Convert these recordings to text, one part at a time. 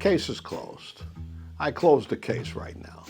case is closed. I closed the case right now.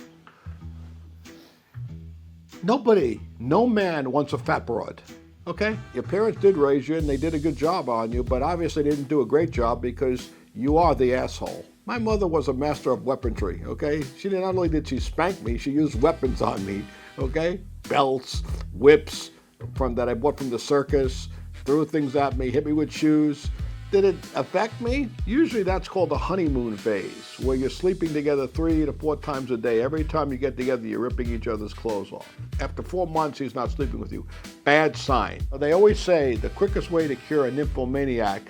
No man wants a fat broad. Okay? Your parents did raise you and they did a good job on you, but obviously they didn't do a great job because you are the asshole. My mother was a master of weaponry, okay? Not only did she spank me, she used weapons on me, okay? Belts, whips that I bought from the circus, threw things at me, hit me with shoes. Did it affect me? Usually that's called the honeymoon phase, where you're sleeping together 3 to 4 times a day. Every time you get together, you're ripping each other's clothes off. After 4 months, he's not sleeping with you. Bad sign. They always say the quickest way to cure a nymphomaniac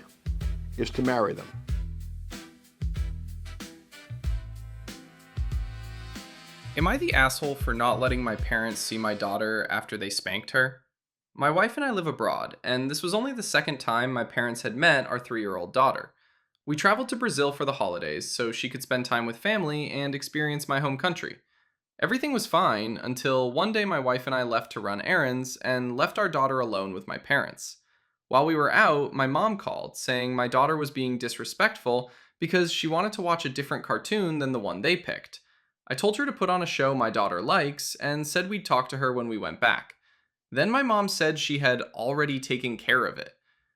is to marry them. Am I the asshole for not letting my parents see my daughter after they spanked her? My wife and I live abroad, and this was only the second time my parents had met our 3-year-old daughter. We traveled to Brazil for the holidays so she could spend time with family and experience my home country. Everything was fine until one day my wife and I left to run errands and left our daughter alone with my parents. While we were out, my mom called saying my daughter was being disrespectful because she wanted to watch a different cartoon than the one they picked. I told her to put on a show my daughter likes and said we'd talk to her when we went back. Then my mom said she had already taken care of it.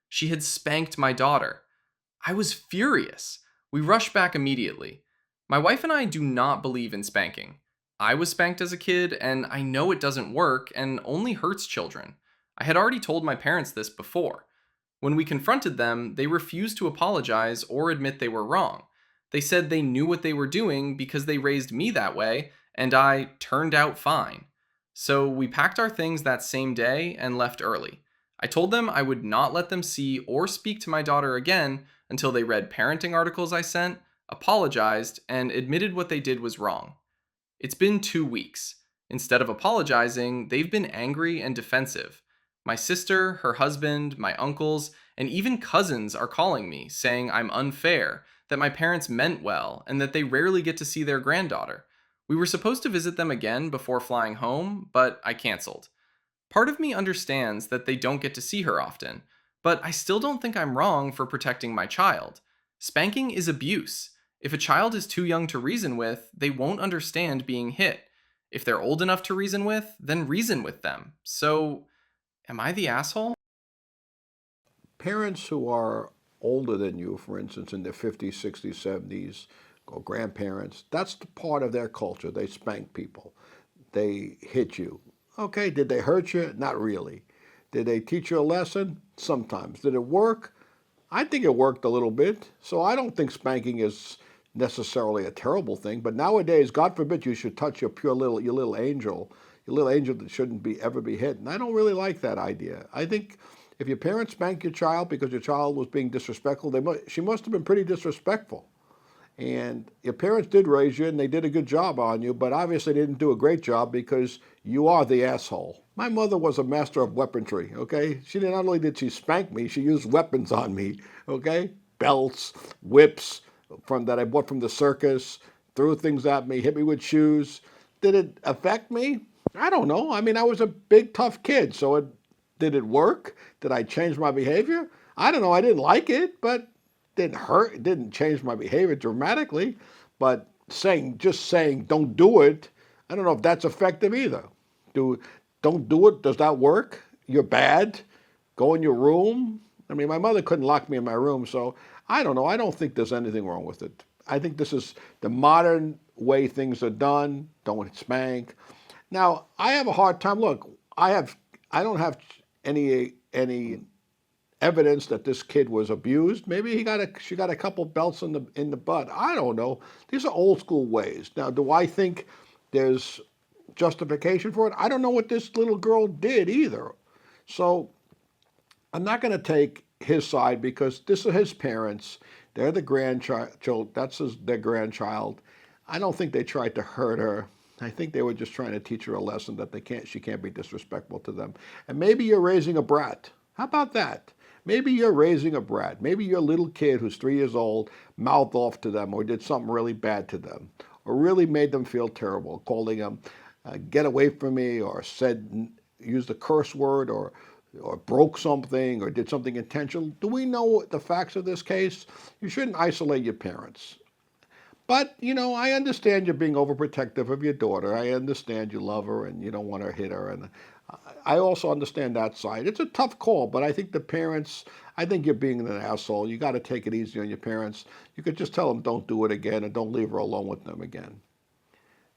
She had spanked my daughter. I was furious. We rushed back immediately. My wife and I do not believe in spanking. I was spanked as a kid, and I know it doesn't work and only hurts children. I had already told my parents this before. When we confronted them, they refused to apologize or admit they were wrong. They said they knew what they were doing because they raised me that way, and I turned out fine. So we packed our things that same day and left early. I told them I would not let them see or speak to my daughter again until they read parenting articles I sent, apologized, and admitted what they did was wrong. It's been 2 weeks. Instead of apologizing, they've been angry and defensive. My sister, her husband, my uncles, and even cousins are calling me, saying I'm unfair, that my parents meant well, and that they rarely get to see their granddaughter. We were supposed to visit them again before flying home, but I canceled. Part of me understands that they don't get to see her often, but I still don't think I'm wrong for protecting my child. Spanking is abuse. If a child is too young to reason with, they won't understand being hit. If they're old enough to reason with, then reason with them. So, am I the asshole? Parents who are older than you, for instance, in their 50s, 60s, 70s, or grandparents, that's the part of their culture. They spank people. They hit you. Okay, did they hurt you? Not really. Did they teach you a lesson? Sometimes. Did it work? I think it worked a little bit. So I don't think spanking is necessarily a terrible thing. But nowadays, God forbid you should touch your little angel that shouldn't be ever be hit. And I don't really like that idea. I think if your parents spank your child because your child was being disrespectful, she must have been pretty disrespectful. And your parents did raise you and they did a good job on you, but obviously they didn't do a great job because you are the asshole. My mother was a master of weaponry, okay? Not only did she spank me, she used weapons on me, okay? Belts, whips that I bought from the circus, threw things at me, hit me with shoes. Did it affect me? I don't know. I mean, I was a big, tough kid, so did it work? Did I change my behavior? I don't know. I didn't like it, but didn't hurt. It didn't change my behavior dramatically. But just saying don't do it, I don't know if that's effective either. Don't do it. Does that work? You're bad. Go in your room. I mean, my mother couldn't lock me in my room, so I don't know. I don't think there's anything wrong with it. I think this is the modern way things are done. Don't spank. Now, I have a hard time. Look, I don't have any evidence that this kid was abused. Maybe she got a couple belts in the butt. I don't know. These are old school ways. Now, do I think there's justification for it? I don't know what this little girl did either. So I'm not going to take his side because this is his parents. They're the grandchild. Their grandchild. I don't think they tried to hurt her. I think they were just trying to teach her a lesson that she can't be disrespectful to them. And maybe you're raising a brat. How about that? Maybe you're raising a brat. Maybe your little kid who's 3 years old mouthed off to them or did something really bad to them or really made them feel terrible, calling them, get away from me, or used a curse word or broke something or did something intentional. Do we know the facts of this case? You shouldn't isolate your parents. But, I understand you're being overprotective of your daughter. I understand you love her and you don't want to hit her. And I also understand that side. It's a tough call, but I think the parents, I think you're being an asshole. You got to take it easy on your parents. You could just tell them don't do it again and don't leave her alone with them again.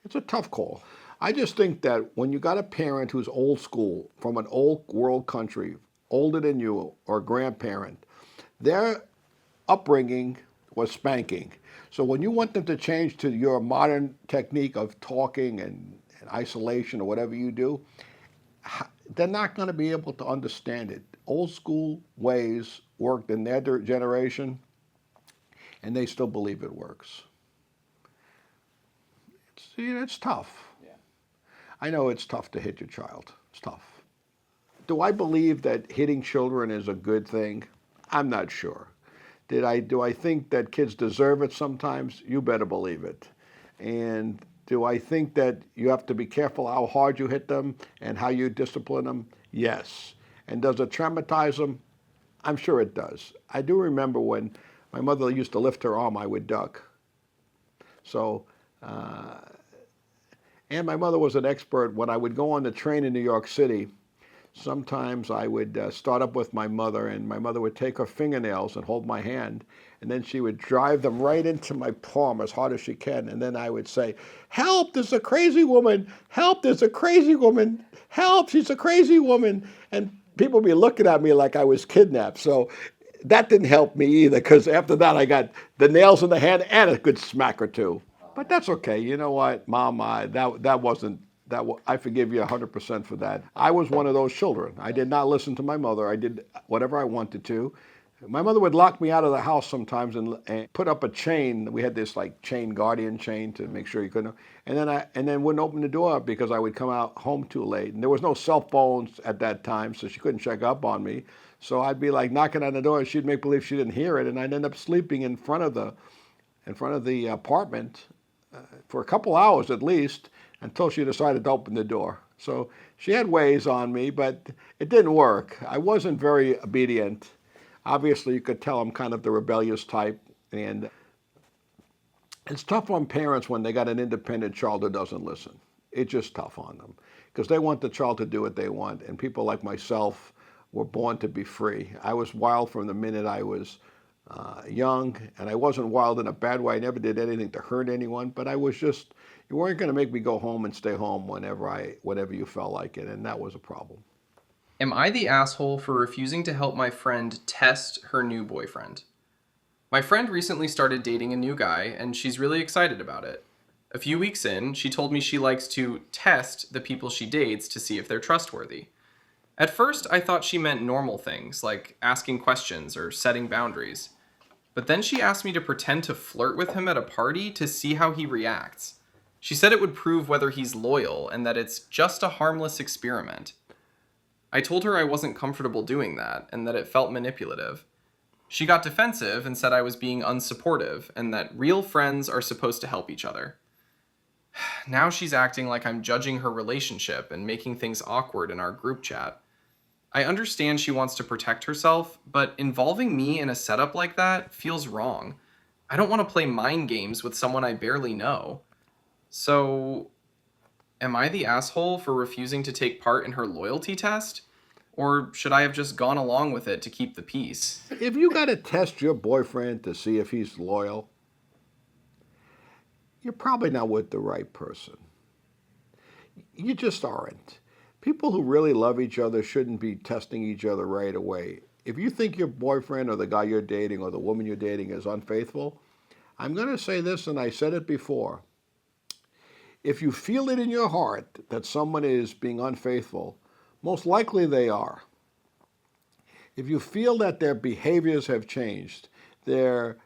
It's a tough call. I just think that when you got a parent who's old school from an old world country, older than you, or a grandparent, their upbringing was spanking. So when you want them to change to your modern technique of talking and isolation or whatever you do, they're not going to be able to understand it. Old school ways worked in their generation, and they still believe it works. It's tough. Yeah. I know it's tough to hit your child. It's tough. Do I believe that hitting children is a good thing? I'm not sure. Do I think that kids deserve it sometimes? You better believe it. And do I think that you have to be careful how hard you hit them and how you discipline them? Yes. And does it traumatize them? I'm sure it does. I do remember when my mother used to lift her arm, I would duck. So, and my mother was an expert. When I would go on the train in New York City, sometimes I would start up with my mother, and my mother would take her fingernails and hold my hand, and then she would drive them right into my palm as hard as she can, and then I would say, "Help, there's a crazy woman! Help, there's a crazy woman! Help, she's a crazy woman!" And people would be looking at me like I was kidnapped. So that didn't help me either, because after that I got the nails in the hand and a good smack or two. But that's okay. You know what, Mom? That wasn't that. I forgive you 100% for that. I was one of those children. I did not listen to my mother. I did whatever I wanted to. My mother would lock me out of the house sometimes and put up a chain. We had this like chain guardian chain to make sure you couldn't. And then wouldn't open the door because I would come out home too late. And there was no cell phones at that time, so she couldn't check up on me. So I'd be like knocking on the door, and she'd make believe she didn't hear it, and I'd end up sleeping in front of the apartment for a couple hours at least until she decided to open the door. So she had ways on me, but it didn't work. I wasn't very obedient. Obviously, you could tell I'm kind of the rebellious type, and it's tough on parents when they got an independent child who doesn't listen. It's just tough on them because they want the child to do what they want, and people like myself were born to be free. I was wild from the minute I was young, and I wasn't wild in a bad way. I never did anything to hurt anyone, but I was just, you weren't going to make me go home and stay home whenever you felt like it, and that was a problem. Am I the asshole for refusing to help my friend test her new boyfriend? My friend recently started dating a new guy, and she's really excited about it. A few weeks in, she told me she likes to test the people she dates to see if they're trustworthy. At first, I thought she meant normal things, like asking questions or setting boundaries. But then she asked me to pretend to flirt with him at a party to see how he reacts. She said it would prove whether he's loyal and that it's just a harmless experiment. I told her I wasn't comfortable doing that and that it felt manipulative. She got defensive and said I was being unsupportive and that real friends are supposed to help each other. Now she's acting like I'm judging her relationship and making things awkward in our group chat. I understand she wants to protect herself, but involving me in a setup like that feels wrong. I don't want to play mind games with someone I barely know. So, am I the asshole for refusing to take part in her loyalty test? Or should I have just gone along with it to keep the peace? If you got to test your boyfriend to see if he's loyal, you're probably not with the right person. You just aren't. People who really love each other shouldn't be testing each other right away. If you think your boyfriend or the guy you're dating or the woman you're dating is unfaithful, I'm going to say this, and I said it before. If you feel it in your heart that someone is being unfaithful, most likely they are. If you feel that their behaviors have changed, their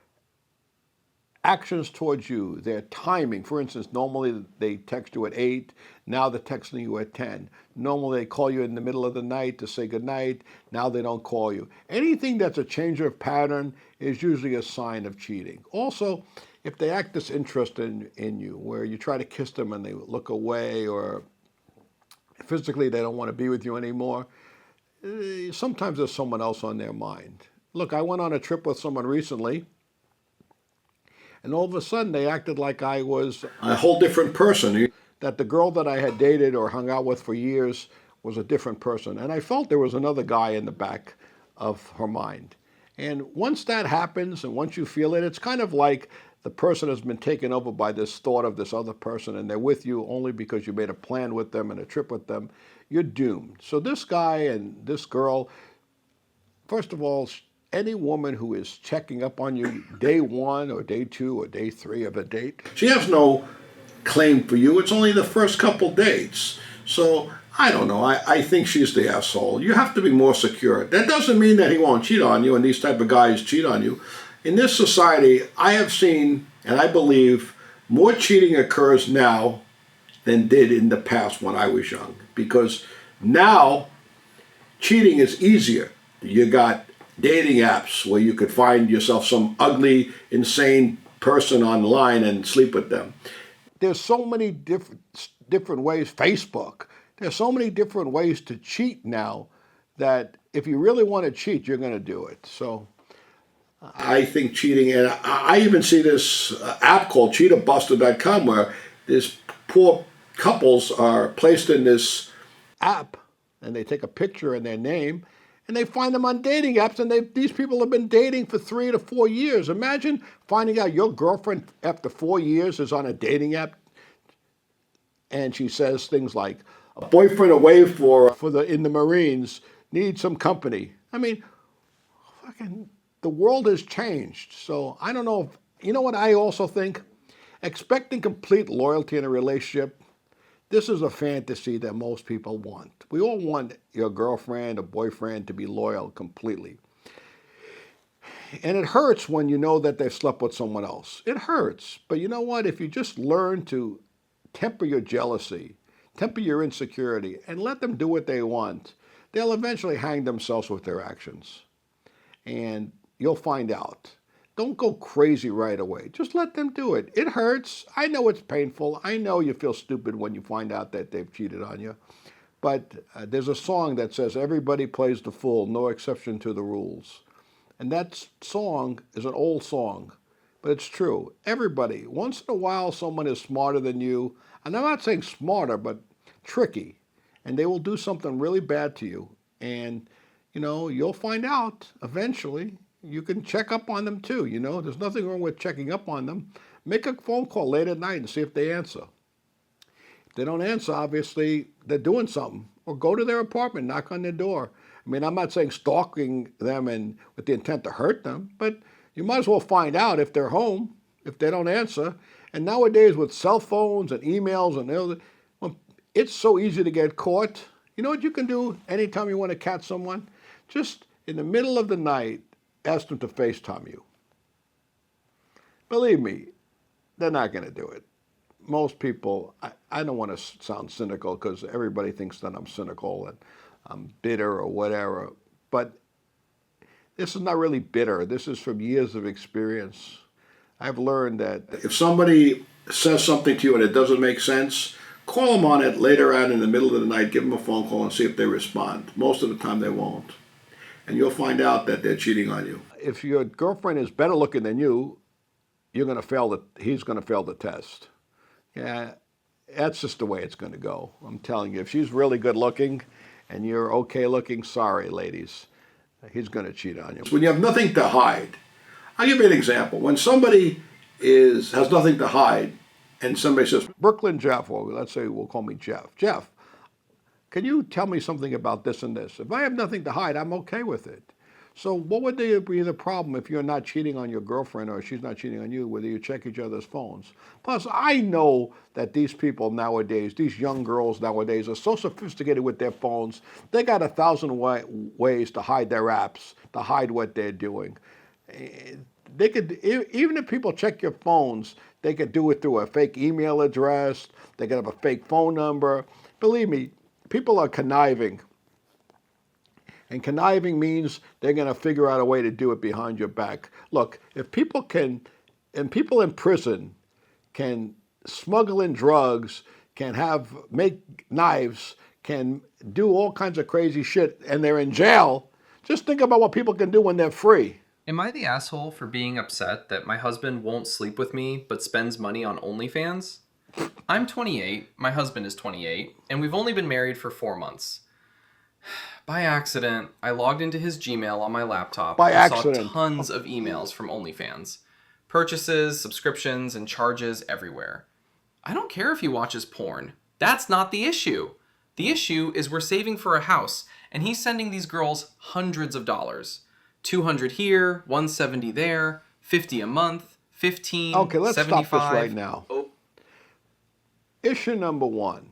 actions towards you, their timing. For instance, normally they text you at 8, now they're texting you at 10. Normally they call you in the middle of the night to say goodnight, now they don't call you. Anything that's a change of pattern is usually a sign of cheating. Also, if they act disinterested in you, where you try to kiss them and they look away, or physically they don't want to be with you anymore, sometimes there's someone else on their mind. Look, I went on a trip with someone recently. And all of a sudden, they acted like I was a whole different person. That the girl that I had dated or hung out with for years was a different person. And I felt there was another guy in the back of her mind. And once that happens, and once you feel it, it's kind of like the person has been taken over by this thought of this other person, and they're with you only because you made a plan with them and a trip with them. You're doomed. So this guy and this girl, first of all, any woman who is checking up on you day one or day two or day three of a date, she has no claim for you. It's only the first couple dates. So I don't know. I think she's the asshole. You have to be more secure. That doesn't mean that he won't cheat on you and these type of guys cheat on you. In this society, I have seen and I believe more cheating occurs now than did in the past when I was young. Because now cheating is easier. You got dating apps where you could find yourself some ugly, insane person online and sleep with them. There's so many different ways. Facebook. There's so many different ways to cheat now that if you really want to cheat, you're going to do it. So I think cheating, and I even see this app called cheaterbuster.com where these poor couples are placed in this app and they take a picture and their name and they find them on dating apps, and these people have been dating for 3 to 4 years. Imagine finding out your girlfriend after 4 years is on a dating app, and she says things like, "A boyfriend away for the in the Marines needs some company." I mean, fucking, the world has changed. So I don't know if you know what I also think. Expecting complete loyalty in a relationship. This is a fantasy that most people want. We all want your girlfriend or boyfriend to be loyal completely. And it hurts when you know that they've slept with someone else. It hurts. But you know what? If you just learn to temper your jealousy, temper your insecurity, and let them do what they want, they'll eventually hang themselves with their actions. And you'll find out. Don't go crazy right away. Just let them do it. It hurts. I know it's painful. I know you feel stupid when you find out that they've cheated on you. But there's a song that says, "Everybody plays the fool, no exception to the rules." And that song is an old song, but it's true. Everybody, once in a while, someone is smarter than you. And I'm not saying smarter, but tricky. And they will do something really bad to you. And, you'll find out eventually. You can check up on them too, There's nothing wrong with checking up on them. Make a phone call late at night and see if they answer. If they don't answer, obviously, they're doing something. Or go to their apartment, knock on their door. I mean, I'm not saying stalking them and with the intent to hurt them, but you might as well find out if they're home, if they don't answer. And nowadays with cell phones and emails and it's so easy to get caught. You know what you can do anytime you want to catch someone? Just in the middle of the night, ask them to FaceTime you. Believe me, they're not going to do it. Most people, I don't want to sound cynical because everybody thinks that I'm cynical and I'm bitter or whatever, but this is not really bitter. This is from years of experience. I've learned that if somebody says something to you and it doesn't make sense, call them on it later on in the middle of the night, give them a phone call and see if they respond. Most of the time they won't. And you'll find out that they're cheating on you. If your girlfriend is better looking than you, he's going to fail the test. Yeah, that's just the way it's going to go. I'm telling you, if she's really good looking and you're okay looking, sorry, ladies, he's going to cheat on you. When you have nothing to hide, I'll give you an example. When somebody has nothing to hide and somebody says, "Brooklyn Jeff," or let's say we'll call me Jeff. "Jeff, can you tell me something about this and this?" If I have nothing to hide, I'm okay with it. So what would be the problem if you're not cheating on your girlfriend or she's not cheating on you, whether you check each other's phones? Plus, I know that these people nowadays, these young girls nowadays, are so sophisticated with their phones. They got 1,000 ways to hide their apps, to hide what they're doing. They could, even if people check your phones, they could do it through a fake email address. They could have a fake phone number. Believe me, people are conniving. And conniving means they're going to figure out a way to do it behind your back. Look, if people in prison can smuggle in drugs, can make knives, can do all kinds of crazy shit, and they're in jail, just think about what people can do when they're free. Am I the asshole for being upset that my husband won't sleep with me but spends money on OnlyFans? I'm 28, my husband is 28, and we've only been married for 4 months. By accident, I logged into his Gmail on my laptop By and saw accident. tons of emails from OnlyFans. Purchases, subscriptions, and charges everywhere. I don't care if he watches porn. That's not the issue. The issue is we're saving for a house, and he's sending these girls hundreds of dollars. 200 here, 170 there, 50 a month, 15, Okay, let's stop this 75. right now. Issue number one,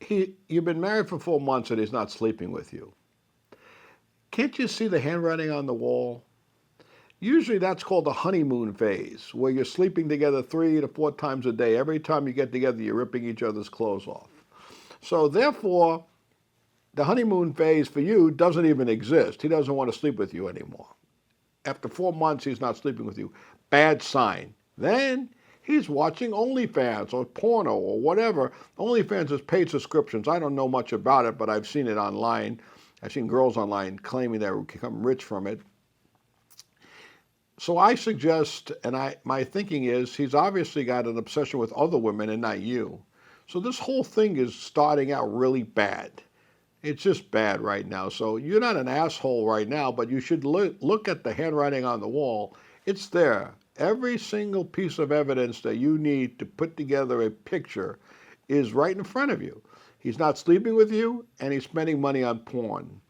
you've been married for 4 months and he's not sleeping with you. Can't you see the handwriting on the wall? Usually that's called the honeymoon phase, where you're sleeping together 3 to 4 times a day. Every time you get together, you're ripping each other's clothes off. So therefore, the honeymoon phase for you doesn't even exist. He doesn't want to sleep with you anymore. After 4 months, he's not sleeping with you. Bad sign. Then he's watching OnlyFans or porno or whatever. OnlyFans is paid subscriptions. I don't know much about it, but I've seen it online. I've seen girls online claiming they become rich from it. So I suggest, and my thinking is, he's obviously got an obsession with other women and not you. So this whole thing is starting out really bad. It's just bad right now. So you're not an asshole right now, but you should look at the handwriting on the wall. It's there. Every single piece of evidence that you need to put together a picture is right in front of you. He's not sleeping with you, and he's spending money on porn.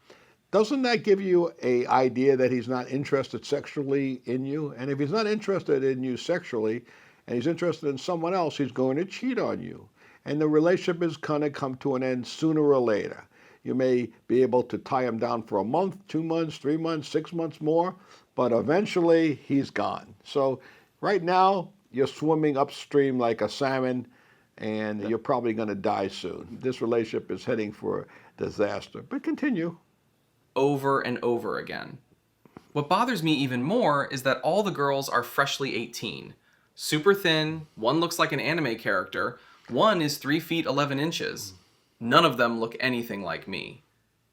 Doesn't that give you an idea that he's not interested sexually in you? And if he's not interested in you sexually, and he's interested in someone else, he's going to cheat on you. And the relationship is going to come to an end sooner or later. You may be able to tie him down for a month, 2 months, 3 months, 6 months more, but eventually he's gone. So right now, you're swimming upstream like a salmon, and you're probably going to die soon. This relationship is heading for disaster. But continue. Over and over again. What bothers me even more is that all the girls are freshly 18. Super thin, one looks like an anime character, one is 3 feet 11 inches. None of them look anything like me.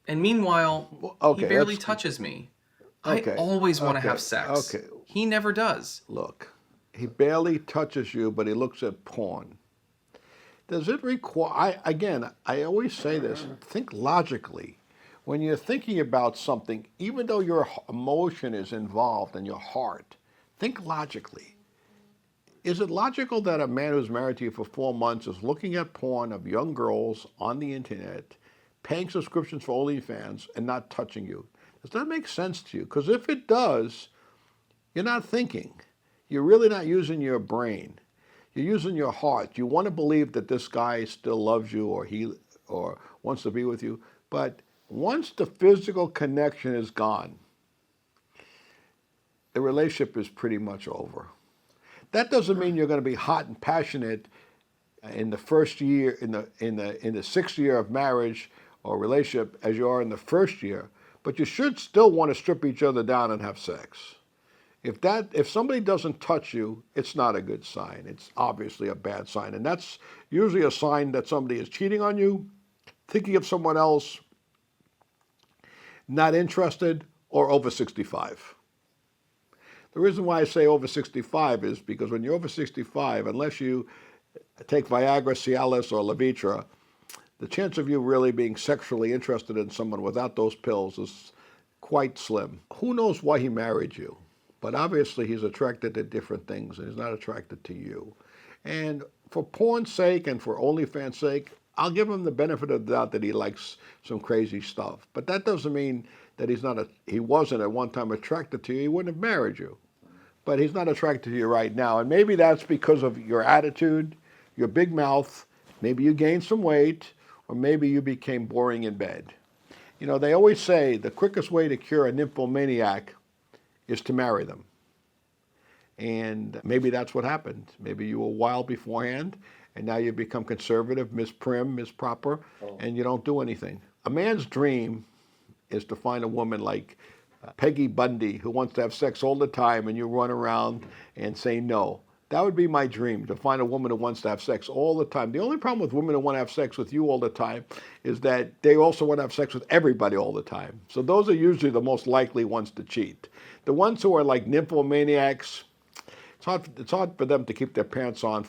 And meanwhile, he barely touches me. I always want to have sex. He never does. Look, he barely touches you, but he looks at porn. Does it require, I always say this, think logically. When you're thinking about something, even though your emotion is involved in your heart, think logically. Is it logical that a man who's married to you for 4 months is looking at porn of young girls on the internet, paying subscriptions for OnlyFans, and not touching you? Does that make sense to you? Because if it does, you're not thinking. You're really not using your brain. You're using your heart. You want to believe that this guy still loves you or wants to be with you, but once the physical connection is gone, the relationship is pretty much over. That doesn't mean you're going to be hot and passionate in the first year, in the 6th year of marriage or relationship as you are in the first year, but you should still want to strip each other down and have sex. If somebody doesn't touch you, it's not a good sign. It's obviously a bad sign, and that's usually a sign that somebody is cheating on you, thinking of someone else, not interested, or over 65. The reason why I say over 65 is because when you're over 65, unless you take Viagra, Cialis, or Levitra, the chance of you really being sexually interested in someone without those pills is quite slim. Who knows why he married you? But obviously he's attracted to different things, and he's not attracted to you. And for porn's sake and for OnlyFans' sake, I'll give him the benefit of the doubt that he likes some crazy stuff. But that doesn't mean that he wasn't at one time attracted to you. He wouldn't have married you. But he's not attracted to you right now. And maybe that's because of your attitude, your big mouth. Maybe you gained some weight, or maybe you became boring in bed. You know, they always say the quickest way to cure a nymphomaniac is to marry them. And maybe that's what happened. Maybe you were wild beforehand, and now you become conservative, Miss Prim, Miss Proper, and you don't do anything. A man's dream is to find a woman like Peggy Bundy, who wants to have sex all the time, and you run around and say no. That would be my dream, to find a woman who wants to have sex all the time. The only problem with women who want to have sex with you all the time is that they also want to have sex with everybody all the time. So those are usually the most likely ones to cheat. The ones who are like nymphomaniacs, it's hard for them to keep their pants on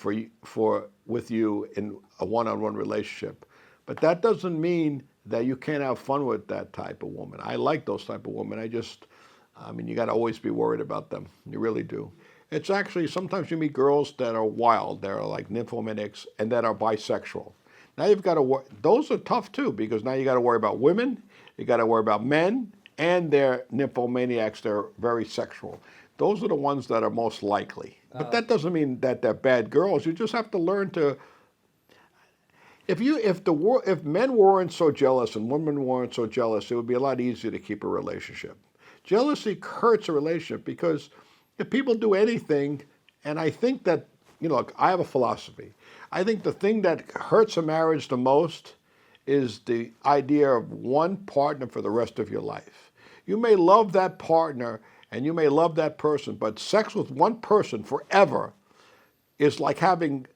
with you in a one-on-one relationship. But that doesn't mean that you can't have fun with that type of woman. I like those type of women. I mean, you got to always be worried about them. You really do. It's actually, sometimes you meet girls that are wild, that are like nymphomaniacs, and that are bisexual. Now you've got to those are tough too, because now you got to worry about women, you got to worry about men, and they're nymphomaniacs, they're very sexual. Those are the ones that are most likely. But that doesn't mean that they're bad girls. You just have to learn to, if men weren't so jealous and women weren't so jealous, it would be a lot easier to keep a relationship. Jealousy hurts a relationship because if people do anything, and I think that, look, I have a philosophy. I think the thing that hurts a marriage the most is the idea of one partner for the rest of your life. You may love that partner and you may love that person, but sex with one person forever is like having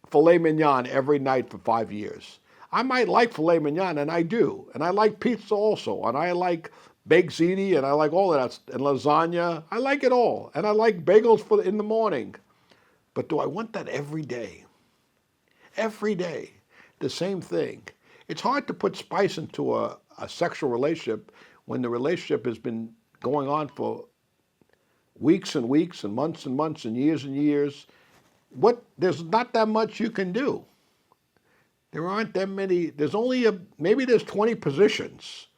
filet mignon every night for 5 years. I might like filet mignon, and I do. And I like pizza also. And I like baked ziti, and I like all of that. And lasagna. I like it all. And I like bagels in the morning. But do I want that every day? Every day. The same thing. It's hard to put spice into a sexual relationship when the relationship has been going on for weeks and weeks and months and years. There's not that much you can do. There aren't that many. There's only maybe there's 20 positions.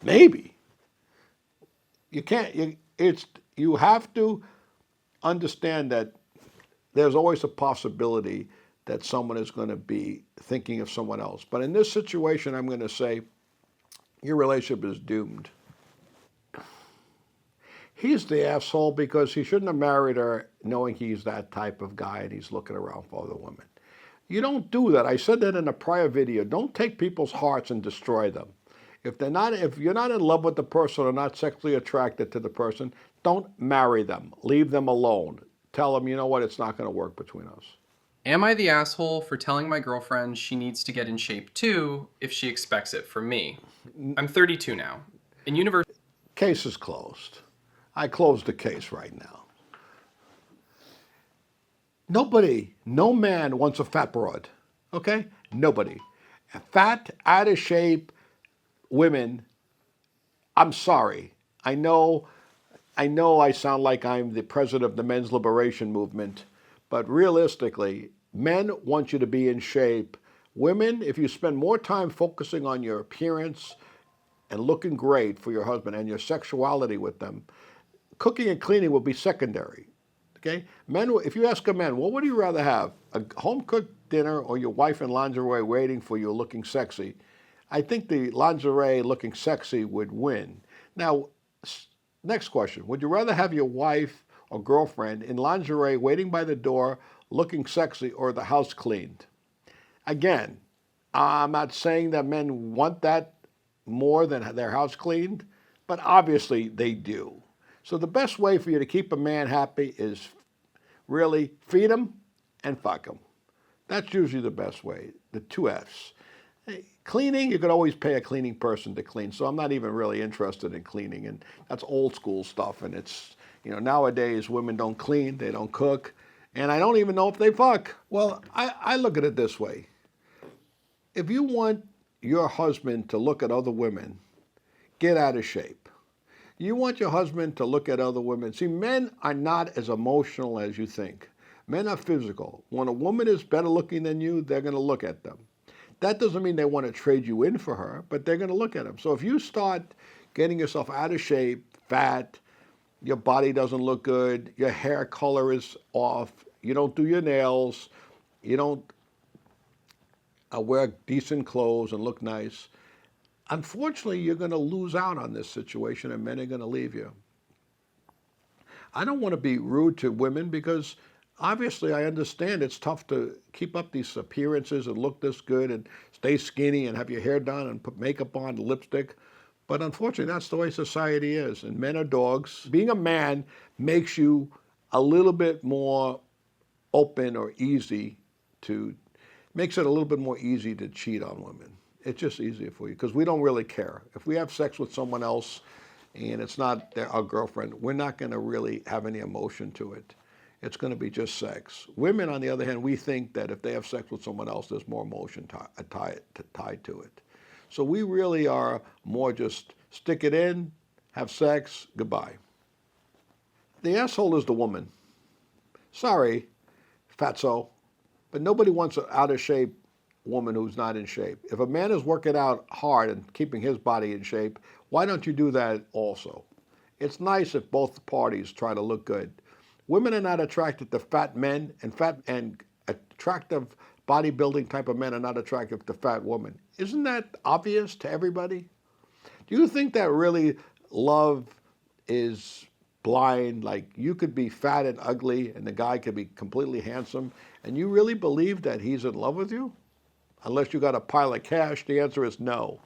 Maybe. You have to understand that there's always a possibility that someone is going to be thinking of someone else. But in this situation, I'm going to say your relationship is doomed. He's the asshole because he shouldn't have married her knowing he's that type of guy and he's looking around for other women. You don't do that. I said that in a prior video. Don't take people's hearts and destroy them. If you're not in love with the person or not sexually attracted to the person, don't marry them. Leave them alone. Tell them, you know what, it's not going to work between us. Am I the asshole for telling my girlfriend she needs to get in shape too if she expects it from me? I'm 32 now. In university. Case is closed. I closed the case right now. No man wants a fat broad, okay? Nobody. Fat, out of shape women, I'm sorry. I know I sound like I'm the president of the men's liberation movement, but realistically, men want you to be in shape. Women, if you spend more time focusing on your appearance and looking great for your husband and your sexuality with them, cooking and cleaning will be secondary. Okay? Men, if you ask a man, what would you rather have? A home-cooked dinner or your wife in lingerie waiting for you looking sexy? I think the lingerie looking sexy would win. Now, next question. Would you rather have your wife or girlfriend in lingerie waiting by the door looking sexy or the house cleaned? Again, I'm not saying that men want that more than their house cleaned, but obviously they do. So the best way for you to keep a man happy is really feed him and fuck him. That's usually the best way, the two Fs. Cleaning, you could always pay a cleaning person to clean, so I'm not even really interested in cleaning, and that's old school stuff, and it's, nowadays women don't clean, they don't cook, and I don't even know if they fuck. Well, I look at it this way. If you want your husband to look at other women, get out of shape. You want your husband to look at other women. See, men are not as emotional as you think. Men are physical. When a woman is better looking than you, they're going to look at them. That doesn't mean they want to trade you in for her, but they're going to look at them. So if you start getting yourself out of shape, fat, your body doesn't look good, your hair color is off, you don't do your nails, you don't wear decent clothes and look nice, unfortunately, you're going to lose out on this situation and men are going to leave you. I don't want to be rude to women because obviously I understand it's tough to keep up these appearances and look this good and stay skinny and have your hair done and put makeup on, lipstick. But unfortunately, that's the way society is. And men are dogs. Being a man makes you a little bit more open or easy to, makes it a little bit more easy to cheat on women. It's just easier for you because we don't really care. If we have sex with someone else and it's not our girlfriend, we're not going to really have any emotion to it. It's going to be just sex. Women, on the other hand, we think that if they have sex with someone else, there's more emotion tied to it. So we really are more just stick it in, have sex, goodbye. The asshole is the woman. Sorry, fatso, but nobody wants an out of shape woman who's not in shape. If a man is working out hard and keeping his body in shape, why don't you do that also? It's nice if both parties try to look good. Women are not attracted to fat men, and attractive bodybuilding type of men are not attractive to fat women. Isn't that obvious to everybody? Do you think that really love is blind? Like you could be fat and ugly and the guy could be completely handsome, and you really believe that he's in love with you? Unless you got a pile of cash, the answer is no.